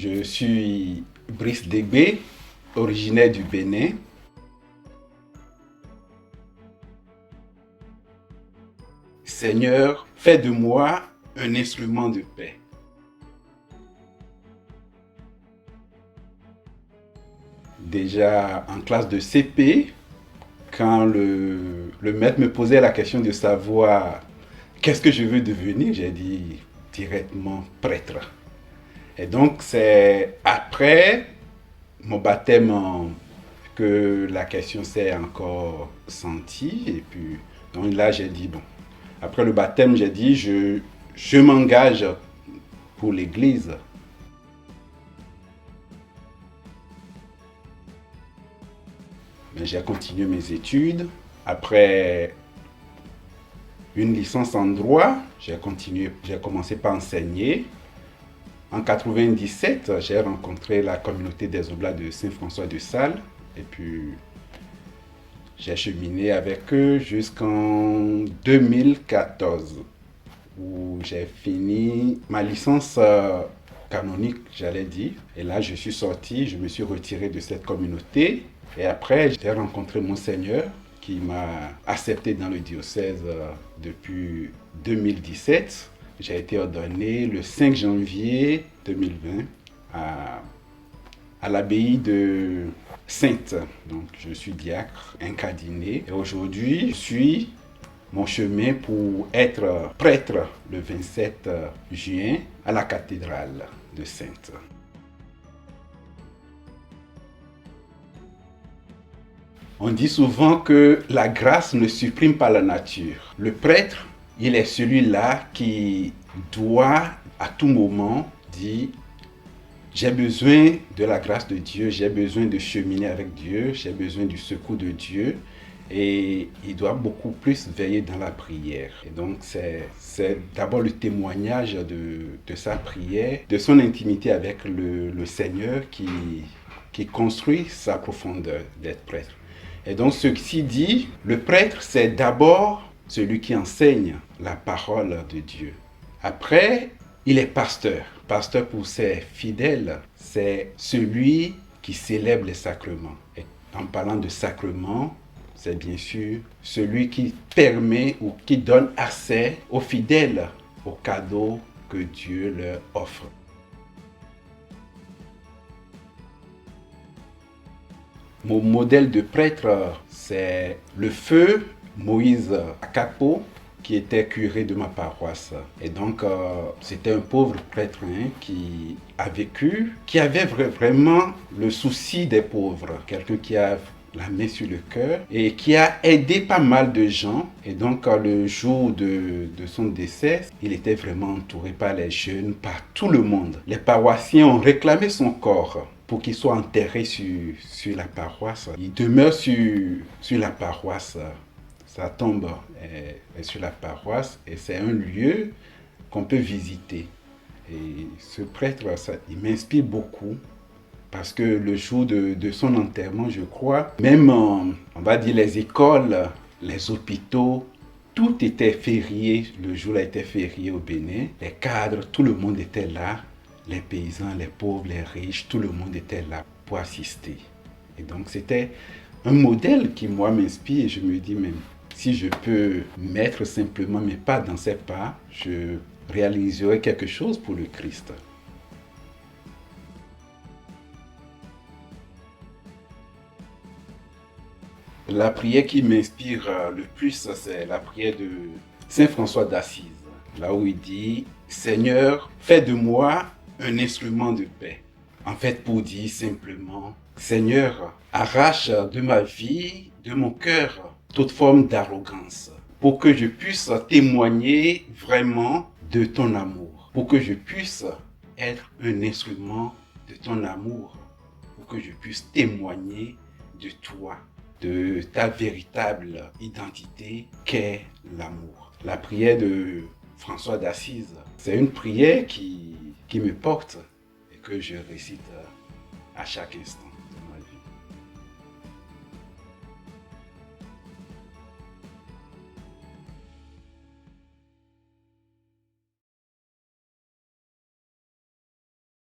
Je suis Brice Degbe, originaire du Bénin. Seigneur, fais de moi un instrument de paix. Déjà en classe de CP, quand le maître me posait la question de savoir qu'est-ce que je veux devenir, j'ai dit directement prêtre. Et donc c'est après mon baptême que la question s'est encore sentie. Et puis donc là j'ai dit bon, après le baptême j'ai dit je m'engage pour l'église. Mais j'ai continué mes études. Après une licence en droit, j'ai commencé par enseigner. En 1997, j'ai rencontré la communauté des Oblats de Saint-François de Sales. Et puis, j'ai cheminé avec eux jusqu'en 2014, où j'ai fini ma licence canonique, j'allais dire. Et là, je suis sorti, je me suis retiré de cette communauté. Et après, j'ai rencontré Monseigneur qui m'a accepté dans le diocèse depuis 2017. J'ai été ordonné le 5 janvier 2020 à l'abbaye de Sainte. Donc, je suis diacre incardiné. Et aujourd'hui, je suis mon chemin pour être prêtre le 27 juin à la cathédrale de Sainte. On dit souvent que la grâce ne supprime pas la nature. Le prêtre, il est celui-là qui doit à tout moment dire « J'ai besoin de la grâce de Dieu, j'ai besoin de cheminer avec Dieu, j'ai besoin du secours de Dieu. » Et il doit beaucoup plus veiller dans la prière. Et donc c'est d'abord le témoignage de sa prière, de son intimité avec le Seigneur qui construit sa profondeur d'être prêtre. Et donc, ceci dit, le prêtre, c'est d'abord celui qui enseigne la parole de Dieu. Après, il est pasteur. Pasteur pour ses fidèles, c'est celui qui célèbre les sacrements. Et en parlant de sacrements, c'est bien sûr celui qui permet ou qui donne accès aux fidèles aux cadeaux que Dieu leur offre. Mon modèle de prêtre, c'est le feu Moïse Akapo, qui était curé de ma paroisse. Et donc, c'était un pauvre prêtre qui a vécu, qui avait vraiment le souci des pauvres. Quelqu'un qui a la main sur le cœur et qui a aidé pas mal de gens. Et donc, le jour de son décès, il était vraiment entouré par les jeunes, par tout le monde. Les paroissiens ont réclamé son corps pour qu'il soit enterré sur la paroisse. Il demeure sur la paroisse. Sa tombe est sur la paroisse et c'est un lieu qu'on peut visiter. Et ce prêtre, il m'inspire beaucoup parce que le jour de son enterrement, je crois, même, on va dire, les écoles, les hôpitaux, tout était férié. Le jour-là était férié au Bénin. Les cadres, tout le monde était là. Les paysans, les pauvres, les riches, tout le monde était là pour assister. Et donc, c'était un modèle qui, moi, m'inspire. Et je me dis, même si je peux mettre simplement mes pas dans ses pas, je réaliserai quelque chose pour le Christ. La prière qui m'inspire le plus, c'est la prière de Saint François d'Assise. Là où il dit « Seigneur, fais de moi un instrument de paix. » En fait, pour dire simplement, Seigneur, arrache de ma vie, de mon cœur, toute forme d'arrogance, pour que je puisse témoigner vraiment de ton amour, pour que je puisse être un instrument de ton amour, pour que je puisse témoigner de toi, de ta véritable identité qu'est l'amour. La prière de François d'Assise, c'est une prière qui me porte et que je récite à chaque instant.